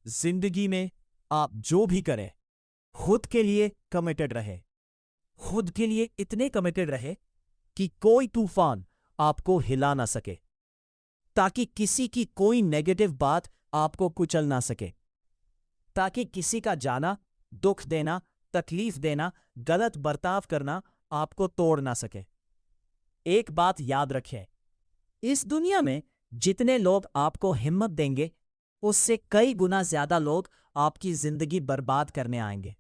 जिंदगी में आप जो भी करें, खुद के लिए कमिटेड रहे। खुद के लिए इतने कमिटेड रहे कि कोई तूफान आपको हिला ना सके, ताकि किसी की कोई नेगेटिव बात आपको कुचल ना सके, ताकि किसी का जाना, दुख देना, तकलीफ देना, गलत बर्ताव करना आपको तोड़ ना सके। एक बात याद रखें, इस दुनिया में जितने लोग आपको हिम्मत देंगे, उससे कई गुना ज्यादा लोग आपकी जिंदगी बर्बाद करने आएंगे।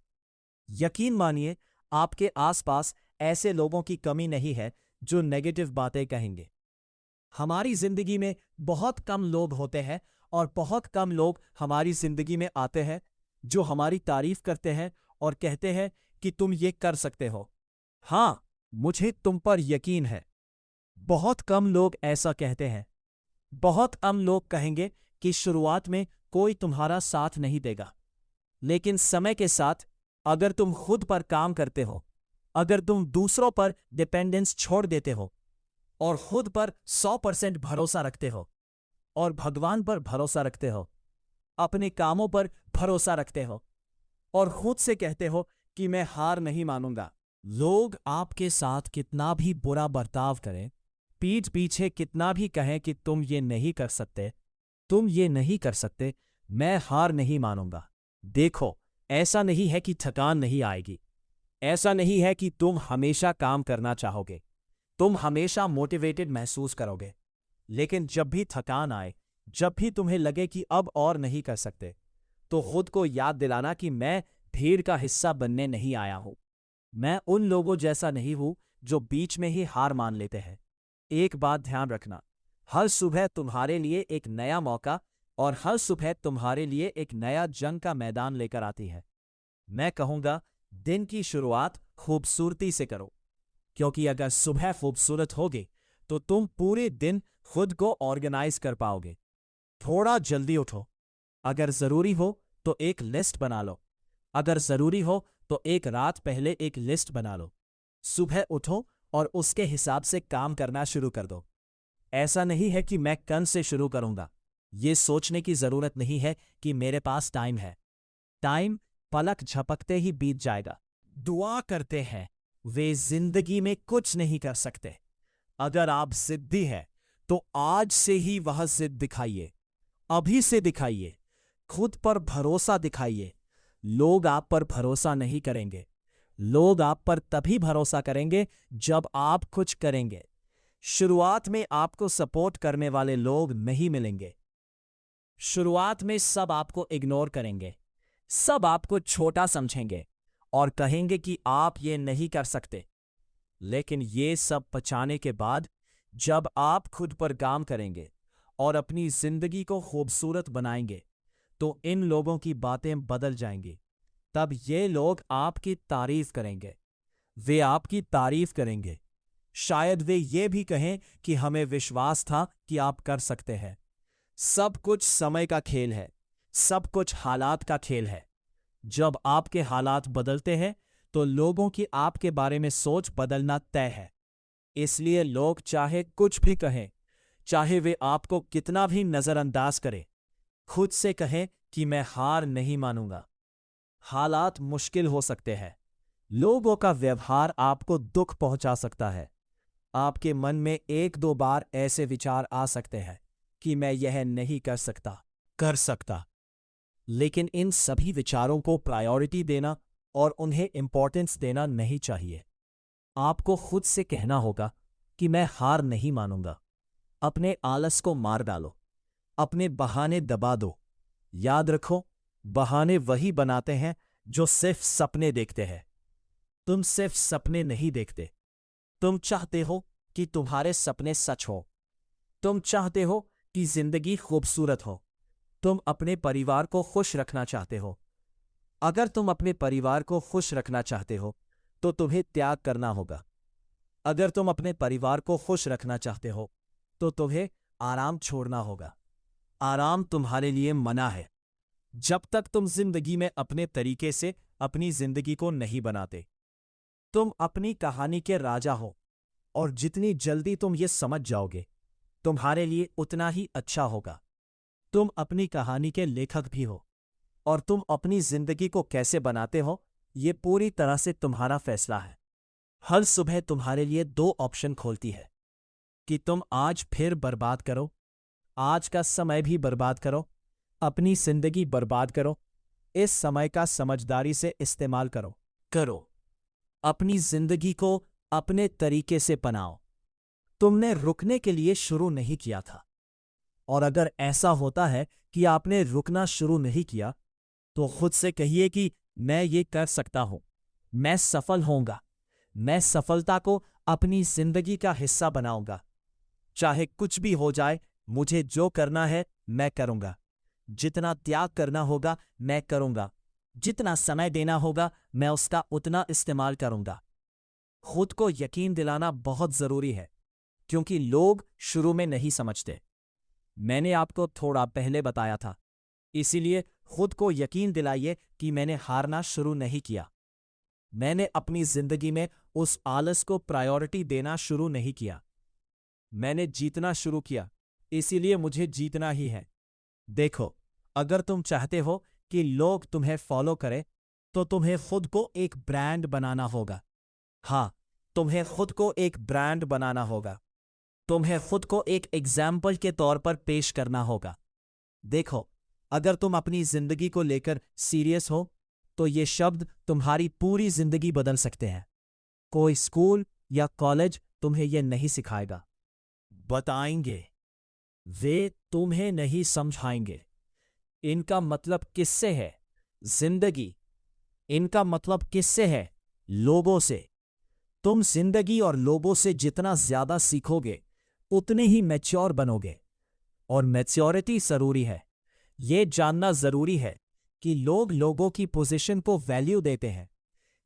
यकीन मानिए, आपके आसपास ऐसे लोगों की कमी नहीं है जो नेगेटिव बातें कहेंगे। हमारी जिंदगी में बहुत कम लोग होते हैं और बहुत कम लोग हमारी जिंदगी में आते हैं जो हमारी तारीफ करते हैं और कहते हैं कि तुम ये कर सकते हो। हाँ, मुझे तुम पर यकीन है। बहुत कम लोग ऐसा कहते हैं। बहुत कम लोग कहेंगे कि शुरुआत में कोई तुम्हारा साथ नहीं देगा, लेकिन समय के साथ अगर तुम खुद पर काम करते हो, अगर तुम दूसरों पर डिपेंडेंस छोड़ देते हो और खुद पर 100% भरोसा रखते हो और भगवान पर भरोसा रखते हो, अपने कामों पर भरोसा रखते हो और खुद से कहते हो कि मैं हार नहीं मानूंगा, लोग आपके साथ कितना भी बुरा बर्ताव करें, पीठ पीछे कितना भी कहें कि तुम ये नहीं कर सकते, तुम ये नहीं कर सकते, मैं हार नहीं मानूंगा। देखो, ऐसा नहीं है कि थकान नहीं आएगी, ऐसा नहीं है कि तुम हमेशा काम करना चाहोगे, तुम हमेशा मोटिवेटेड महसूस करोगे, लेकिन जब भी थकान आए, जब भी तुम्हें लगे कि अब और नहीं कर सकते, तो खुद को याद दिलाना कि मैं भीड़ का हिस्सा बनने नहीं आया हूं। मैं उन लोगों जैसा नहीं हूं जो बीच में ही हार मान लेते हैं। एक बात ध्यान रखना, हर सुबह तुम्हारे लिए एक नया मौका और हर सुबह तुम्हारे लिए एक नया जंग का मैदान लेकर आती है। मैं कहूंगा, दिन की शुरुआत खूबसूरती से करो, क्योंकि अगर सुबह खूबसूरत होगी तो तुम पूरे दिन खुद को ऑर्गेनाइज कर पाओगे। थोड़ा जल्दी उठो, अगर जरूरी हो तो एक लिस्ट बना लो, अगर जरूरी हो तो एक रात पहले एक लिस्ट बना लो। सुबह उठो और उसके हिसाब से काम करना शुरू कर दो। ऐसा नहीं है कि मैं कल से शुरू करूंगा, ये सोचने की जरूरत नहीं है कि मेरे पास टाइम है। टाइम पलक झपकते ही बीत जाएगा। दुआ करते हैं, वे जिंदगी में कुछ नहीं कर सकते। अगर आप जिद्दी हैं तो आज से ही वह जिद दिखाइए, अभी से दिखाइए, खुद पर भरोसा दिखाइए। लोग आप पर भरोसा नहीं करेंगे, लोग आप पर तभी भरोसा करेंगे जब आप कुछ करेंगे। शुरुआत में आपको सपोर्ट करने वाले लोग नहीं मिलेंगे। शुरुआत में सब आपको इग्नोर करेंगे, सब आपको छोटा समझेंगे और कहेंगे कि आप ये नहीं कर सकते। लेकिन ये सब पचाने के बाद जब आप खुद पर काम करेंगे और अपनी जिंदगी को खूबसूरत बनाएंगे, तो इन लोगों की बातें बदल जाएंगी। तब ये लोग आपकी तारीफ करेंगे, वे आपकी तारीफ करेंगे। शायद वे ये भी कहें कि हमें विश्वास था कि आप कर सकते हैं। सब कुछ समय का खेल है, सब कुछ हालात का खेल है। जब आपके हालात बदलते हैं तो लोगों की आपके बारे में सोच बदलना तय है। इसलिए लोग चाहे कुछ भी कहें, चाहे वे आपको कितना भी नजरअंदाज करें, खुद से कहें कि मैं हार नहीं मानूंगा। हालात मुश्किल हो सकते हैं, लोगों का व्यवहार आपको दुख पहुंचा सकता है, आपके मन में एक दो बार ऐसे विचार आ सकते हैं कि मैं यह नहीं कर सकता, लेकिन इन सभी विचारों को प्रायोरिटी देना और उन्हें इंपॉर्टेंस देना नहीं चाहिए। आपको खुद से कहना होगा कि मैं हार नहीं मानूंगा। अपने आलस को मार डालो, अपने बहाने दबा दो। याद रखो, बहाने वही बनाते हैं जो सिर्फ सपने देखते हैं। तुम सिर्फ सपने नहीं देखते, तुम चाहते हो कि तुम्हारे सपने सच हो। तुम चाहते हो कि जिंदगी खूबसूरत हो। तुम अपने परिवार को खुश रखना चाहते हो। अगर तुम अपने परिवार को खुश रखना चाहते हो तो तुम्हें त्याग करना होगा। अगर तुम अपने परिवार को खुश रखना चाहते हो तो तुम्हें आराम छोड़ना होगा। आराम तुम्हारे लिए मना है जब तक तुम जिंदगी में अपने तरीके से अपनी जिंदगी को नहीं बनाते। तुम अपनी कहानी के राजा हो और जितनी जल्दी तुम ये समझ जाओगे, तुम्हारे लिए उतना ही अच्छा होगा। तुम अपनी कहानी के लेखक भी हो। और तुम अपनी जिंदगी को कैसे बनाते हो, ये पूरी तरह से तुम्हारा फैसला है। हर सुबह तुम्हारे लिए दो ऑप्शन खोलती है कि तुम आज फिर बर्बाद करो, आज का समय भी बर्बाद करो, अपनी जिंदगी बर्बाद करो। इस समय का समझदारी से इस्तेमाल करो। अपनी जिंदगी को अपने तरीके से बनाओ। तुमने रुकने के लिए शुरू नहीं किया था, और अगर ऐसा होता है कि आपने रुकना शुरू नहीं किया, तो खुद से कहिए कि मैं ये कर सकता हूं, मैं सफल होऊंगा, मैं सफलता को अपनी जिंदगी का हिस्सा बनाऊंगा। चाहे कुछ भी हो जाए, मुझे जो करना है मैं करूंगा। जितना त्याग करना होगा मैं करूंगा। जितना समय देना होगा मैं उसका उतना इस्तेमाल करूंगा। खुद को यकीन दिलाना बहुत जरूरी है, क्योंकि लोग शुरू में नहीं समझते। मैंने आपको थोड़ा पहले बताया था। इसीलिए खुद को यकीन दिलाइए कि मैंने हारना शुरू नहीं किया। मैंने अपनी जिंदगी में उस आलस को प्रायोरिटी देना शुरू नहीं किया। मैंने जीतना शुरू किया, इसीलिए मुझे जीतना ही है। देखो, अगर तुम चाहते हो कि लोग तुम्हें फॉलो करें, तो तुम्हें खुद को एक ब्रांड बनाना होगा। हाँ, तुम्हें खुद को एक ब्रांड बनाना होगा। तुम्हें खुद को एक एग्जाम्पल के तौर पर पेश करना होगा। देखो, अगर तुम अपनी जिंदगी को लेकर सीरियस हो, तो ये शब्द तुम्हारी पूरी जिंदगी बदल सकते हैं। कोई स्कूल या कॉलेज तुम्हें यह नहीं सिखाएगा, बताएंगे। वे तुम्हें नहीं समझाएंगे। इनका मतलब किससे है? जिंदगी। इनका मतलब किससे है? लोगों से। तुम जिंदगी और लोगों से जितना ज्यादा सीखोगे, उतने ही मैच्योर बनोगे। और मैच्योरिटी जरूरी है। ये जानना जरूरी है कि लोग लोगों की पोजीशन को वैल्यू देते हैं।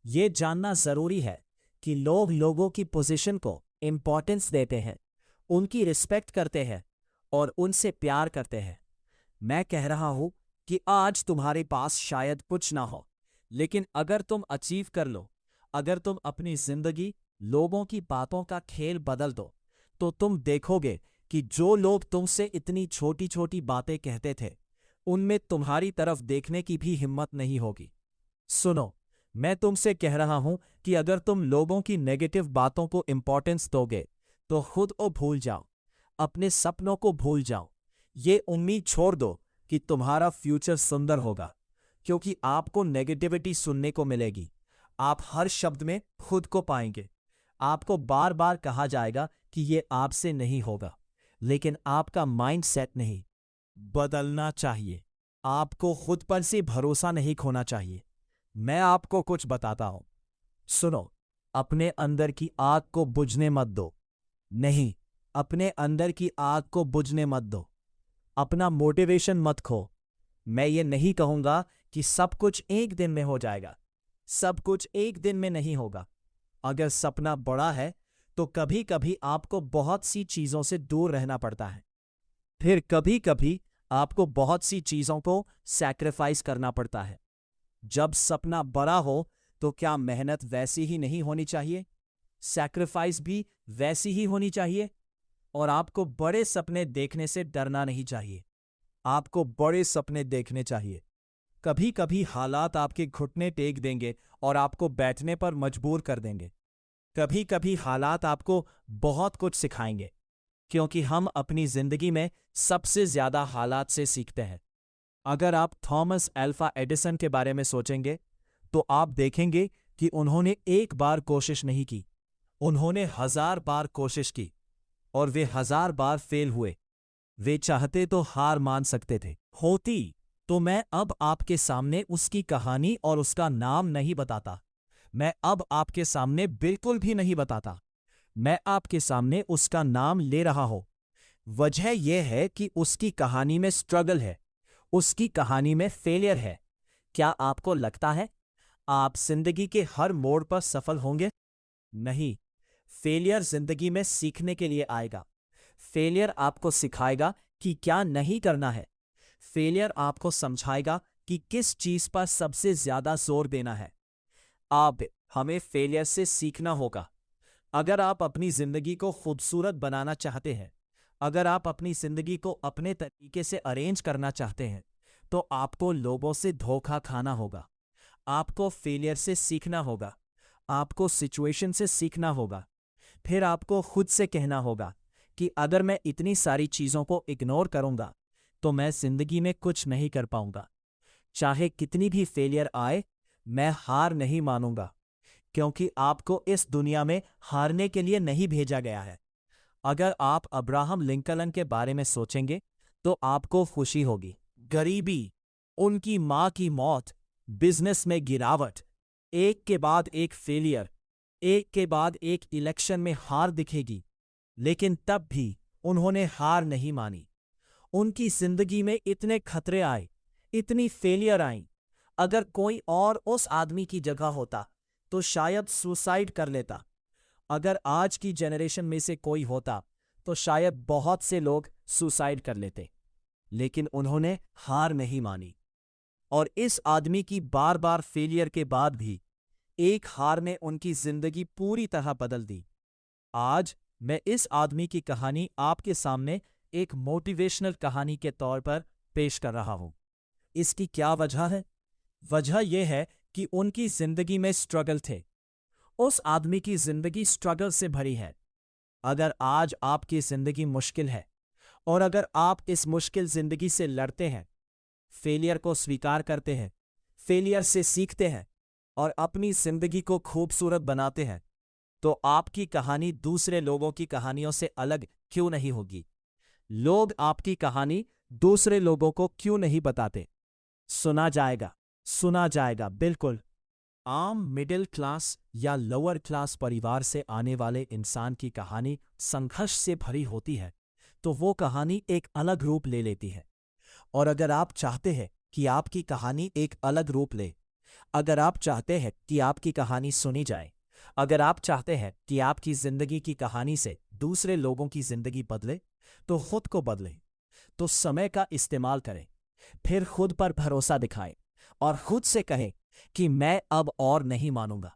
ये जानना जरूरी है कि लोग लोगों की पोजीशन को इंपॉर्टेंस देते हैं, उनकी रिस्पेक्ट करते हैं और उनसे प्यार करते हैं। मैं कह रहा हूं कि आज तुम्हारे पास शायद कुछ ना हो, लेकिन अगर तुम अचीव कर लो, अगर तुम अपनी जिंदगी लोगों की बातों का खेल बदल दो, तो तुम देखोगे कि जो लोग तुमसे इतनी छोटी छोटी बातें कहते थे, उनमें तुम्हारी तरफ देखने की भी हिम्मत नहीं होगी। सुनो, मैं तुमसे कह रहा हूं कि अगर तुम लोगों की नेगेटिव बातों को इंपॉर्टेंस दोगे, तो खुद को भूल जाओ, अपने सपनों को भूल जाओ। ये उम्मीद छोड़ दो कि तुम्हारा फ्यूचर सुंदर होगा, क्योंकि आपको नेगेटिविटी सुनने को मिलेगी। आप हर शब्द में खुद को पाएंगे। आपको बार बार कहा जाएगा कि ये आपसे नहीं होगा, लेकिन आपका माइंडसेट नहीं बदलना चाहिए। आपको खुद पर से भरोसा नहीं खोना चाहिए। मैं आपको कुछ बताता हूं, सुनो। अपने अंदर की आग को बुझने मत दो। नहीं, अपने अंदर की आग को बुझने मत दो। अपना मोटिवेशन मत खो। मैं ये नहीं कहूंगा कि सब कुछ एक दिन में हो जाएगा। सब कुछ एक दिन में नहीं होगा। अगर सपना बड़ा है, तो कभी कभी आपको बहुत सी चीजों से दूर रहना पड़ता है। फिर कभी कभी आपको बहुत सी चीजों को सैक्रिफाइस करना पड़ता है। जब सपना बड़ा हो, तो क्या मेहनत वैसी ही नहीं होनी चाहिए? सैक्रिफाइस भी वैसी ही होनी चाहिए। और आपको बड़े सपने देखने से डरना नहीं चाहिए। आपको बड़े सपने देखने चाहिए। कभी कभी हालात आपके घुटने टेक देंगे और आपको बैठने पर मजबूर कर देंगे। कभी कभी हालात आपको बहुत कुछ सिखाएंगे, क्योंकि हम अपनी जिंदगी में सबसे ज्यादा हालात से सीखते हैं। अगर आप थॉमस अल्वा एडिसन के बारे में सोचेंगे, तो आप देखेंगे कि उन्होंने एक बार कोशिश नहीं की, उन्होंने 1000 बार कोशिश की, और वे 1000 बार फेल हुए। वे चाहते तो हार मान सकते थे। होती तो मैं अब आपके सामने उसकी कहानी और उसका नाम नहीं बताता। मैं अब आपके सामने बिल्कुल भी नहीं बताता। मैं आपके सामने उसका नाम ले रहा हूं। वजह यह है कि उसकी कहानी में स्ट्रगल है, उसकी कहानी में फेलियर है। क्या आपको लगता है आप जिंदगी के हर मोड़ पर सफल होंगे? नहीं। फेलियर जिंदगी में सीखने के लिए आएगा। फेलियर आपको सिखाएगा कि क्या नहीं करना है। फेलियर आपको समझाएगा कि किस चीज पर सबसे ज्यादा जोर देना है। हमें फेलियर से सीखना होगा। अगर आप अपनी जिंदगी को खूबसूरत बनाना चाहते हैं, अगर आप अपनी जिंदगी को अपने तरीके से अरेंज करना चाहते हैं, तो आपको लोगों से धोखा खाना होगा। आपको फेलियर से सीखना होगा। आपको सिचुएशन से सीखना होगा। फिर आपको खुद से कहना होगा कि अगर मैं इतनी सारी चीज़ों को इग्नोर करूंगा तो मैं जिंदगी में कुछ नहीं कर पाऊंगा। चाहे कितनी भी फेलियर आए, मैं हार नहीं मानूंगा, क्योंकि आपको इस दुनिया में हारने के लिए नहीं भेजा गया है। अगर आप अब्राहम लिंकन के बारे में सोचेंगे तो आपको खुशी होगी। गरीबी, उनकी मां की मौत, बिजनेस में गिरावट, एक के बाद एक फेलियर, एक के बाद एक इलेक्शन में हार दिखेगी, लेकिन तब भी उन्होंने हार नहीं मानी। उनकी जिंदगी में इतने खतरे आए, इतनी फेलियर आई। अगर कोई और उस आदमी की जगह होता तो शायद सुसाइड कर लेता। अगर आज की जनरेशन में से कोई होता तो शायद बहुत से लोग सुसाइड कर लेते, लेकिन उन्होंने हार नहीं मानी। और इस आदमी की बार बार फेलियर के बाद भी एक हार ने उनकी जिंदगी पूरी तरह बदल दी। आज मैं इस आदमी की कहानी आपके सामने एक मोटिवेशनल कहानी के तौर पर पेश कर रहा हूं। इसकी क्या वजह है? वजह यह है कि उनकी जिंदगी में स्ट्रगल थे। उस आदमी की जिंदगी स्ट्रगल से भरी है। अगर आज आपकी जिंदगी मुश्किल है और अगर आप इस मुश्किल जिंदगी से लड़ते हैं, फेलियर को स्वीकार करते हैं, फेलियर से सीखते हैं और अपनी जिंदगी को खूबसूरत बनाते हैं, तो आपकी कहानी दूसरे लोगों की कहानियों से अलग क्यों नहीं होगी? लोग आपकी कहानी दूसरे लोगों को क्यों नहीं बताते? सुना जाएगा, बिल्कुल। आम मिडिल क्लास या लोअर क्लास परिवार से आने वाले इंसान की कहानी संघर्ष से भरी होती है, तो वो कहानी एक अलग रूप ले लेती है। और अगर आप चाहते हैं कि आपकी कहानी एक अलग रूप ले, अगर आप चाहते हैं कि आपकी कहानी सुनी जाए, अगर आप चाहते हैं कि आपकी जिंदगी की कहानी से दूसरे लोगों की जिंदगी बदले, तो खुद को बदले, तो समय का इस्तेमाल करें। फिर खुद पर भरोसा दिखाएं और खुद से कहें कि मैं अब और नहीं मानूंगा।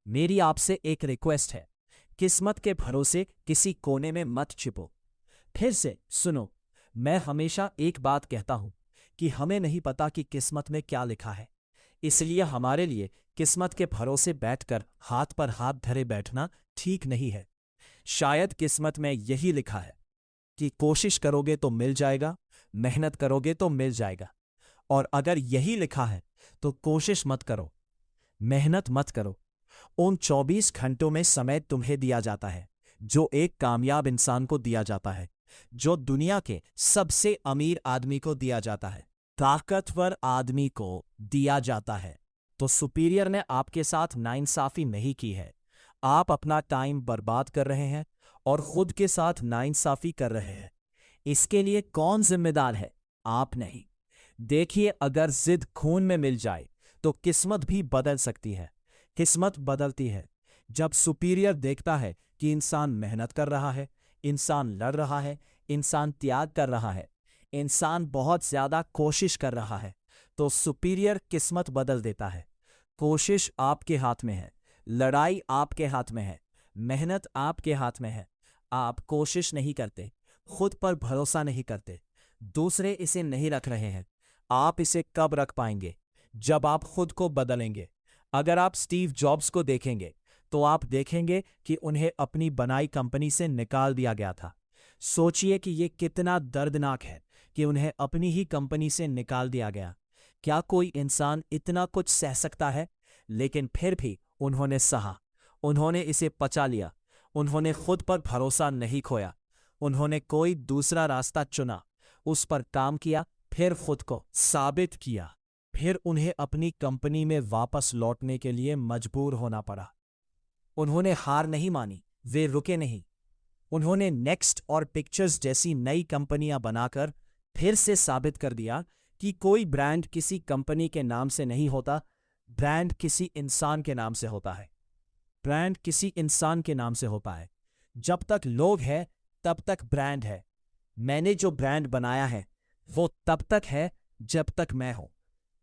मेरी आपसे एक रिक्वेस्ट है, किस्मत के भरोसे किसी कोने में मत छिपो। फिर से सुनो, मैं हमेशा एक बात कहता हूं कि हमें नहीं पता कि किस्मत में क्या लिखा है, इसलिए हमारे लिए किस्मत के भरोसे बैठकर हाथ पर हाथ धरे बैठना ठीक नहीं है। शायद किस्मत में यही लिखा है कि कोशिश करोगे तो मिल जाएगा, मेहनत करोगे तो मिल जाएगा। और अगर यही लिखा है तो कोशिश मत करो, मेहनत मत करो। उन 24 घंटों में समय तुम्हें दिया जाता है जो एक कामयाब इंसान को दिया जाता है, जो दुनिया के सबसे अमीर आदमी को दिया जाता है, ताकतवर आदमी को दिया जाता है। तो सुपीरियर ने आपके साथ नाइंसाफी नहीं की है। आप अपना टाइम बर्बाद कर रहे हैं और खुद के साथ नाइंसाफी कर रहे हैं। इसके लिए कौन जिम्मेदार है? आप नहीं। देखिए, अगर जिद खून में मिल जाए तो किस्मत भी बदल सकती है। किस्मत बदलती है जब सुपीरियर देखता है कि इंसान मेहनत कर रहा है, इंसान लड़ रहा है, इंसान त्याग कर रहा है, इंसान बहुत ज्यादा कोशिश कर रहा है, तो सुपीरियर किस्मत बदल देता है। कोशिश आपके हाथ में है, लड़ाई आपके हाथ में है, मेहनत आपके हाथ में है। आप कोशिश नहीं करते, खुद पर भरोसा नहीं करते, दूसरे इसे नहीं रख रहे हैं। आप इसे कब रख पाएंगे? जब आप खुद को बदलेंगे। अगर आप स्टीव जॉब्स को देखेंगे तो आप देखेंगे कि उन्हें अपनी बनाई कंपनी से निकाल दिया गया था। सोचिए कि यह कितना दर्दनाक है कि उन्हें अपनी ही कंपनी से निकाल दिया गया। क्या कोई इंसान इतना कुछ सह सकता है? लेकिन फिर भी उन्होंने सहा, उन्होंने इसे पचा लिया, उन्होंने खुद पर भरोसा नहीं खोया, उन्होंने कोई दूसरा रास्ता चुना, उस पर काम किया, फिर खुद को साबित किया, फिर उन्हें अपनी कंपनी में वापस लौटने के लिए मजबूर होना पड़ा। उन्होंने हार नहीं मानी, वे रुके नहीं। उन्होंने नेक्स्ट और पिक्चर्स जैसी नई कंपनियां बनाकर फिर से साबित कर दिया कि कोई ब्रांड किसी कंपनी के नाम से नहीं होता, ब्रांड किसी इंसान के नाम से होता है। ब्रांड किसी इंसान के नाम से होता है। जब तक लोग हैं तब तक ब्रांड है। मैंने जो ब्रांड बनाया है वो तब तक है जब तक मैं हूं।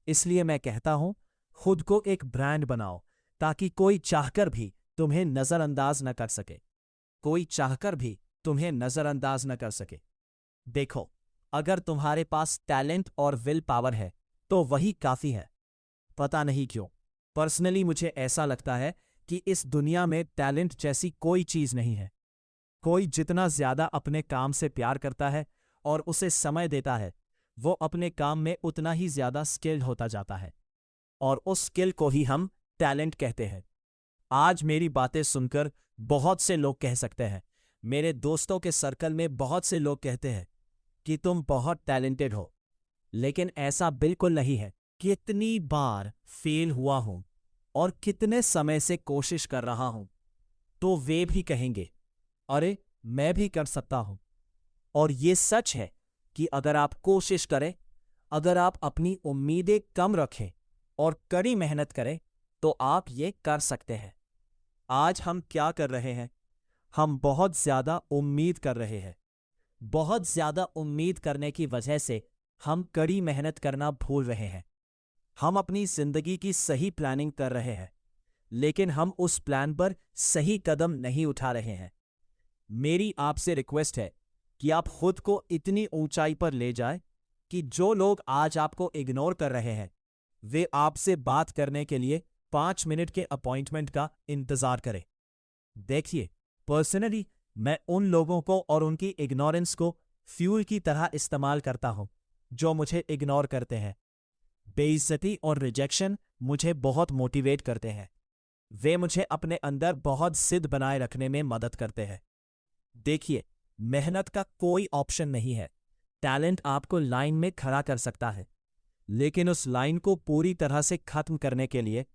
इसलिए मैं कहता हूं, खुद को एक ब्रांड बनाओ ताकि कोई चाहकर भी तुम्हें नजरअंदाज न कर सके। कोई चाहकर भी तुम्हें नजरअंदाज न कर सके। देखो, अगर तुम्हारे पास टैलेंट और विल पावर है तो वही काफी है। पता नहीं क्यों, पर्सनली मुझे ऐसा लगता है कि इस दुनिया में टैलेंट जैसी कोई चीज नहीं है। कोई जितना ज्यादा अपने काम से प्यार करता है और उसे समय देता है, वो अपने काम में उतना ही ज्यादा स्किल्ड होता जाता है, और उस स्किल को ही हम टैलेंट कहते हैं। आज मेरी बातें सुनकर बहुत से लोग कह सकते हैं, मेरे दोस्तों के सर्कल में बहुत से लोग कहते हैं कि तुम बहुत टैलेंटेड हो, लेकिन ऐसा बिल्कुल नहीं है। कितनी बार फेल हुआ हूं और कितने समय से कोशिश कर रहा हूं, तो वे भी कहेंगे, अरे मैं भी कर सकता हूं। और ये सच है कि अगर आप कोशिश करें, अगर आप अपनी उम्मीदें कम रखें और कड़ी मेहनत करें, तो आप ये कर सकते हैं। आज हम क्या कर रहे हैं? हम बहुत ज्यादा उम्मीद कर रहे हैं। बहुत ज्यादा उम्मीद करने की वजह से हम कड़ी मेहनत करना भूल रहे हैं। हम अपनी जिंदगी की सही प्लानिंग कर रहे हैं, लेकिन हम उस प्लान पर सही कदम नहीं उठा रहे हैं। मेरी आपसे रिक्वेस्ट है कि आप खुद को इतनी ऊंचाई पर ले जाएं कि जो लोग आज आपको इग्नोर कर रहे हैं, वे आपसे बात करने के लिए 5 मिनट के अपॉइंटमेंट का इंतजार करें। देखिए, पर्सनली मैं उन लोगों को और उनकी इग्नोरेंस को फ्यूल की तरह इस्तेमाल करता हूं जो मुझे इग्नोर करते हैं। बेइज्जती और रिजेक्शन मुझे बहुत मोटिवेट करते हैं। वे मुझे अपने अंदर बहुत जिद बनाए रखने में मदद करते हैं। देखिए, मेहनत का कोई ऑप्शन नहीं है। टैलेंट आपको लाइन में खड़ा कर सकता है, लेकिन उस लाइन को पूरी तरह से खत्म करने के लिए,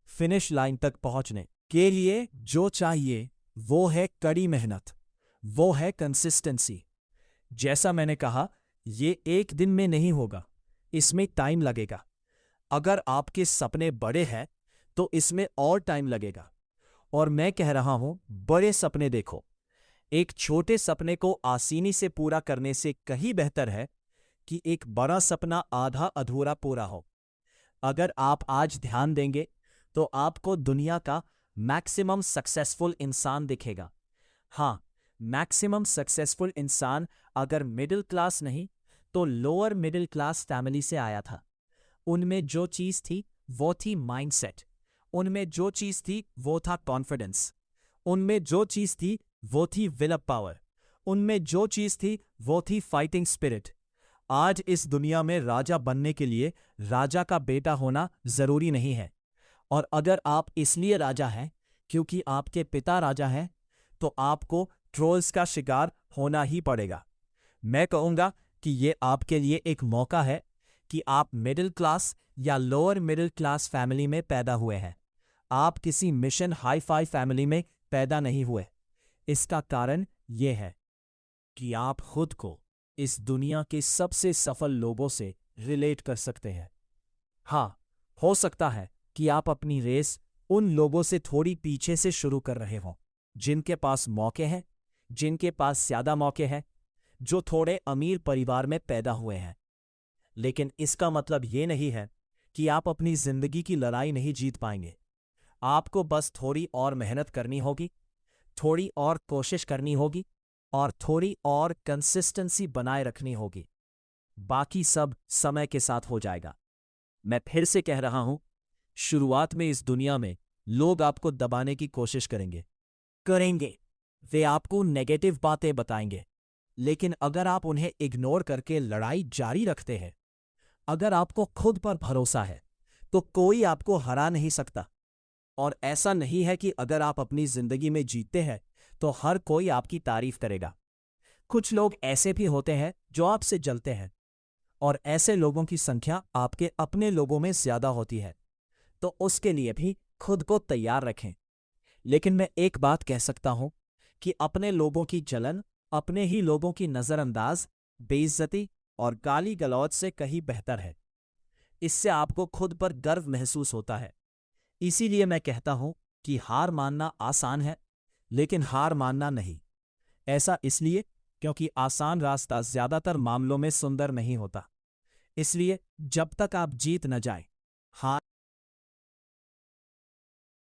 फिनिश लाइन तक पहुंचने के लिए जो चाहिए वो है कड़ी मेहनत, वो है कंसिस्टेंसी। जैसा मैंने कहा, ये एक दिन में नहीं होगा, इसमें टाइम लगेगा। अगर आपके सपने बड़े हैं तो इसमें और टाइम लगेगा। और मैं कह रहा हूं, बड़े सपने देखो। एक छोटे सपने को आसानी से पूरा करने से कहीं बेहतर है कि एक बड़ा सपना आधा अधूरा पूरा हो। अगर आप आज ध्यान देंगे तो आपको दुनिया का मैक्सिमम सक्सेसफुल इंसान दिखेगा। हाँ, मैक्सिमम सक्सेसफुल इंसान अगर मिडिल क्लास नहीं तो लोअर मिडिल क्लास फैमिली से आया था। उनमें जो चीज थी वो थी माइंडसेट। उनमें जो चीज थी वो था कॉन्फिडेंस। उनमें जो चीज थी वो थी विल पावर। उनमें जो चीज थी वो थी फाइटिंग स्पिरिट। आज इस दुनिया में राजा बनने के लिए राजा का बेटा होना जरूरी नहीं है। और अगर आप इसलिए राजा हैं क्योंकि आपके पिता राजा हैं, तो आपको ट्रोल्स का शिकार होना ही पड़ेगा। मैं कहूंगा कि ये आपके लिए एक मौका है कि आप मिडिल क्लास या लोअर मिडिल क्लास फैमिली में पैदा हुए हैं। आप किसी मिशन हाई फाई फैमिली में पैदा नहीं हुए। इसका कारण यह है कि आप खुद को इस दुनिया के सबसे सफल लोगों से रिलेट कर सकते हैं। हाँ, हो सकता है कि आप अपनी रेस उन लोगों से थोड़ी पीछे से शुरू कर रहे हों, जिनके पास मौके हैं, जिनके पास ज्यादा मौके हैं, जो थोड़े अमीर परिवार में पैदा हुए हैं। लेकिन इसका मतलब ये नहीं है कि आप अपनी जिंदगी की लड़ाई नहीं जीत पाएंगे। आपको बस थोड़ी और मेहनत करनी होगी, थोड़ी और कोशिश करनी होगी, और थोड़ी और कंसिस्टेंसी बनाए रखनी होगी। बाकी सब समय के साथ हो जाएगा। मैं फिर से कह रहा हूं, शुरुआत में इस दुनिया में लोग आपको दबाने की कोशिश करेंगे। वे आपको नेगेटिव बातें बताएंगे, लेकिन अगर आप उन्हें इग्नोर करके लड़ाई जारी रखते हैं, अगर आपको खुद पर भरोसा है, तो कोई आपको हरा नहीं सकता। और ऐसा नहीं है कि अगर आप अपनी जिंदगी में जीतते हैं तो हर कोई आपकी तारीफ करेगा। कुछ लोग ऐसे भी होते हैं जो आपसे जलते हैं, और ऐसे लोगों की संख्या आपके अपने लोगों में ज्यादा होती है, तो उसके लिए भी खुद को तैयार रखें। लेकिन मैं एक बात कह सकता हूं कि अपने लोगों की जलन अपने ही लोगों की नजरअंदाज, बेइज्जती और गाली गलौज से कहीं बेहतर है। इससे आपको खुद पर गर्व महसूस होता है। इसीलिए मैं कहता हूं कि हार मानना आसान है, लेकिन हार मानना नहीं। ऐसा इसलिए क्योंकि आसान रास्ता ज्यादातर मामलों में सुंदर नहीं होता। इसलिए जब तक आप जीत न जाए, हार